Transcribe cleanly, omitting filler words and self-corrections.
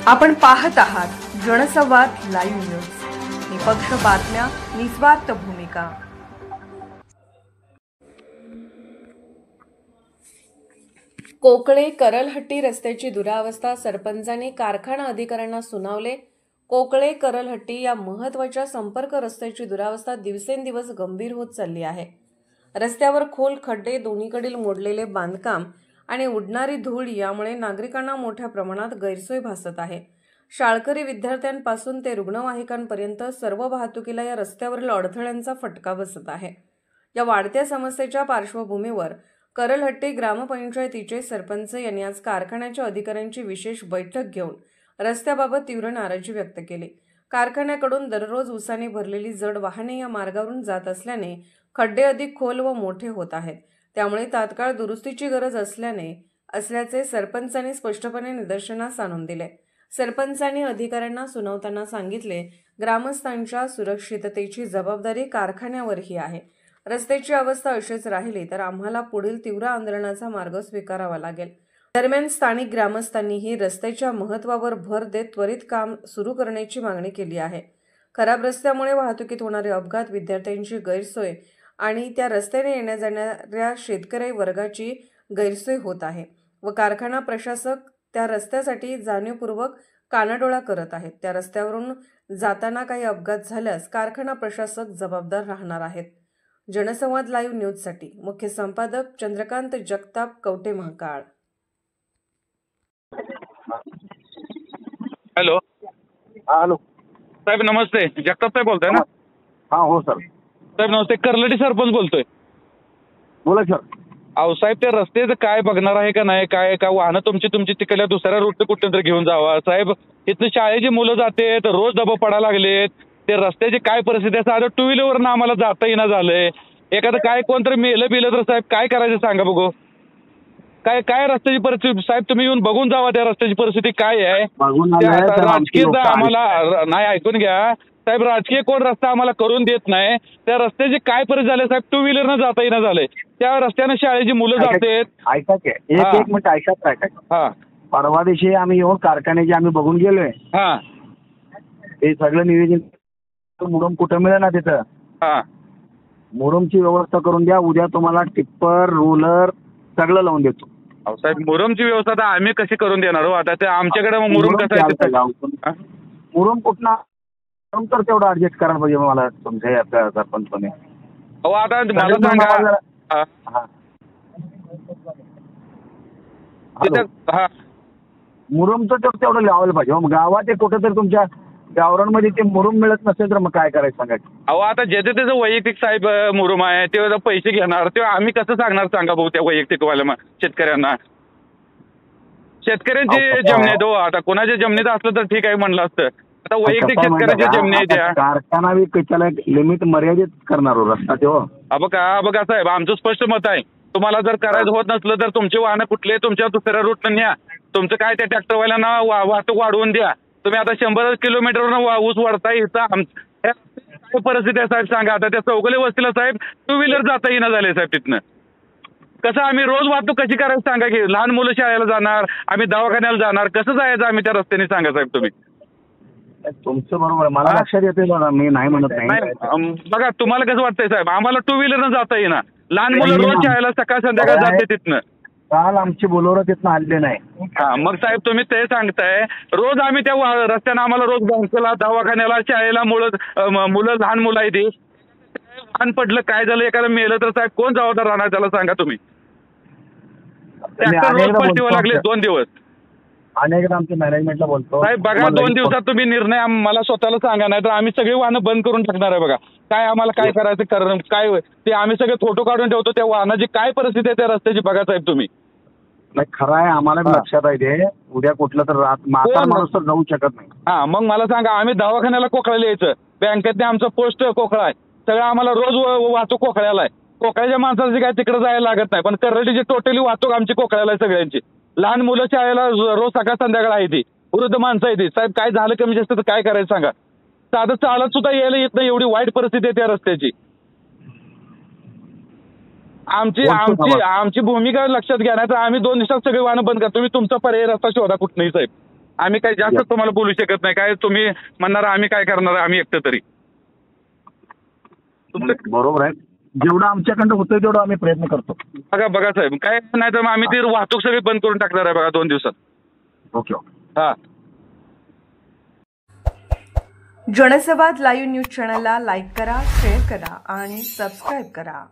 आपण पाहत आहात जनसंवाद लाईव्ह न्यूज। निपक्ष बातम्या, निस्वार्थ भूमिका। कोकळे करलहट्टी रस्त्याची दुरावस्था सरपंचांनी कारखाना अधिकाऱ्यांना सुनावले। कोकळे करलहट्टी या महत्त्वाच्या संपर्क रस्त्याची दुरावस्था दिवसेंदिवस गंभीर होत चालली आहे। रस्त्यावर खोल खड्डे, दोन्हीकडील मोडलेले बांधकाम आणि उडणारी धूळ यामुळे नागरिकांना मोठ्या प्रमाणात गैरसोय भासत आहे। शाळकरी विद्यार्थ्यांपासून ते रुग्णवाहिकांपर्यंत सर्व वाहतुकीला या रस्त्यावरील अडथळ्यांचा फटका बसत आहे। या वाढत्या समस्येच्या पार्श्वभूमीवर करलहट्टी ग्रामपंचायतीचे सरपंच यांनी आज कारखान्याच्या अधिकाऱ्यांची विशेष बैठक घेऊन रस्त्याबाबत तीव्र नाराजी व्यक्त केली। कारखान्याकडून दररोज उसाने भरलेली जड वाहने या मार्गावरून जात असल्याने खड्डे अधिक खोल व मोठे होत आहेत। त्यामुळे तात्काळ दुरुस्तीची गरज असल्याचे सरपंचांनी स्पष्टपणे निदर्शनास आणून दिले। सरपंचांनी अधिकाऱ्यांना सुनावताना सांगितले, ग्रामस्थांच्या सुरक्षिततेची जबाबदारी कारखान्यावरही आहे। रस्त्याची अवस्था अशीच राहिली तर आम्हाला पुढील तीव्र आंदोलनाचा मार्ग स्वीकारावा लागेल। दरम्यान स्थानिक ग्रामस्थांनीही रस्त्याच्या महत्त्वावर भर देत त्वरित काम सुरू करण्याची मागणी केली आहे। खराब रस्त्यामुळे वाहतुकीत होणारे अपघात, विद्यार्थ्यांची गैरसोय आणि त्या रस्त्याने येण्या जाणाऱ्या शेतकरी वर्गाची गैरसोय होत आहे व कारखाना प्रशासक त्या रस्त्यासाठी जाणीवपूर्वक कानाडोळा करत आहेत। त्या रस्त्यावरून जाताना काही अपघात झाल्यास कारखाना प्रशासक जबाबदार राहणार आहेत। जनसंवाद लाईव्ह न्यूजसाठी मुख्य संपादक चंद्रकांत जगताप, कवठे महाकाळ। हॅलो हॅलो साहेब, नमस्ते। जगताप साहेब बोलताय ना? हाँ हो सर। साहेब नमस्ते, करलहट्टी सरपंच बोलतोय। बोला सर। अहो साहेब, त्या रस्त्याचं काय बघणार आहे का नाही, काय का वाहनं तुमची तिकडल्या दुसऱ्या रूटने कुठं तरी घेऊन जावा साहेब। इथं शाळेची मुलं जाते तर रोज दबा पडायला लागलेत। ते रस्त्याची काय परिस्थिती आहे, साधं टू व्हीलरवरनं आम्हाला जाता येईना झालंय। एखादं काय कोणतरी मेलं बिलं तर साहेब काय करायचं सांगा बघू। काय काय रस्त्याची परिस्थिती साहेब, तुम्ही येऊन बघून जावा त्या रस्त्याची परिस्थिती काय आहे। राजकीय आम्हाला नाही, ऐकून घ्या साहेब, राजकीय कोण रस्ता आम्हाला करून देत नाही। त्या रस्त्याची काय परिस्थिती झाली साहेब, टू व्हीलरनं जाता येईना झालंय। त्या रस्त्यानं शाळेची मुलं जातात। ऐका की एक मिनिट ऐका। हा, परवा दिवशी आम्ही येऊन कारखान्याची आम्ही बघून गेलोय। हा, ते सगळं नियोजन मुरुम कुठं मिळेल ना तिथं। हा, मुरुमची व्यवस्था करून द्या। उद्या तुम्हाला टिप्पर, रोलर सगळं लावून देतो। अहो साहेब, मुरुमची व्यवस्था तर आम्ही कशी करून देणार हो? आता ते आमच्याकडे मुरुम कसं आहे? मुरुम कुठला तर तेवढं ऍडजस्ट करायला पाहिजे मला तुमच्या सरपंचपणे। अहो आता मला सांगा, मुरुमचं तर तेवढं लावायला पाहिजे। गावात ते कुठं तर तुमच्या गावरांमध्ये ते मुरुम मिळत नसेल तर मग काय करायचं सांगा। अहो आता ज्याचं त्याचं वैयक्तिक साहेब मुरुम आहे, ते पैसे घेणार, ते आम्ही कसं सांगणार सांगा भाऊ त्या वैयक्तिक वाल्या शेतकऱ्यांना? शेतकऱ्यांची जमिनी आहेत हो। आता कोणाच्या जमिनीत असलं तर ठीक आहे म्हणलं असतं। आता वैयक्तिक शेतकऱ्याची जमिनी आहे त्या कारखाना त्याला लिमिट मर्यादित करणार रस्ता तेव्हा। बघा साहेब, आमचं स्पष्ट मत आहे, तुम्हाला जर करायचं होत नसलं तर तुमचे वाहनं कुठले तुमच्या दुसऱ्या रूटनं न्या। तुमचं काय त्या ट्रॅक्टरवाल्यांना वाहतूक वाढवून द्या। तुम्ही आता 100 किलोमीटरवरून ऊस वाढताय, इथं काय परिस्थिती आहे साहेब सांगा। आता त्या चौगले वस्तीला साहेब टू व्हीलर जाता येईना झाले साहेब। तिथनं कसं आम्ही रोज वाहतूक कशी करायचं सांगा की? लहान मुलं शाळेला जाणार, आम्ही दवाखान्याला जाणार, कसं जायचं आम्ही त्या रस्त्याने सांगा साहेब तुम्ही? तुमचं बरोबर, मला लक्षात येते बघा, मी नाही म्हणत नाही। बघा तुम्हाला कसं वाटतंय साहेब, आम्हाला टू व्हीलरनं जाता येईना। लहान मुलं रोज शाळेला सकाळ संध्याकाळ जाते तिथनं। काल आमची बोलवरं तिथनं आले नाही। हा, मग साहेब तुम्ही ते सांगताय, रोज आम्ही त्या रस्त्यानं आम्हाला रोज बँकेला, दवाखान्याला, शाळेला मुलं लहान मुलं आहे ती लहान पडलं, काय झालं, एखादं मेलं तर साहेब कोण जबाबदार राहणार त्याला सांगा तुम्ही? ट्रॅक्टर रोज पलटीवर लागले 2 दिवस। अनेकदा आमच्या मॅनेजमेंटला बोलतो साहेब, बघा 2 दिवसात तुम्ही निर्णय मला स्वतःला सांगा, नाही तर आम्ही सगळी वाहनं बंद करून टाकणार आहे। बघा काय आम्हाला काय करायचं काय ते आम्ही सगळे फोटो काढून ठेवतो त्या वाहनाची काय परिस्थिती आहे त्या रस्त्याची बघा साहेब तुम्ही। नाही खरं आहे, आम्हाला लक्षात आहे ते। उद्या कुठलं तर म्हातारा माणूस तर जाऊ शकत नाही। हा, मग मला सांगा, आम्ही दवाखान्याला कोकळायला यायचं, बँकेतने आमचं पोस्ट कोकळा आहे, सगळं आम्हाला रोज वाहतूक कोकळ्याला आहे। कोकळ्याच्या माणसाची काय तिकडे जायला लागत नाही, पण करलहट्टीची टोटली वाहतूक आमची कोकळ्याला आहे सगळ्यांची। लहान मुलं शाळेला रोज सकाळ संध्याकाळ आहे ती, वृद्ध माणसं आहे ती साहेब। काय झालं कमी जास्त तर काय करायचं सांगा? साधं चालत सुद्धा यायला येत नाही, एवढी वाईट परिस्थिती आहे त्या रस्त्याची। आमची भूमिका लक्षात घ्या, नाही तर आम्ही 2 दिवसात सगळे वाहनं बंद करतो। तुम्ही तुमचा पर्याय रस्ता शोधा कुठनंही साहेब। आम्ही काय जास्त तुम्हाला बोलू शकत नाही. काय तुम्ही म्हणणार आम्ही काय करणार आम्ही एकटं तरी. बरोबर आहे. जेवढं आमच्याकडनं होतं तेवढं आम्ही प्रयत्न करतो. बघा साहेब काय नाही तर मग आम्ही ती वाहतूक सगळी बंद करून टाकणार आहे बघा 2 दिवसात. ओके. हा. जनसंवाद लाईव्ह न्यूज चॅनलला लाईक करा, शेअर करा आणि सबस्क्राईब करा.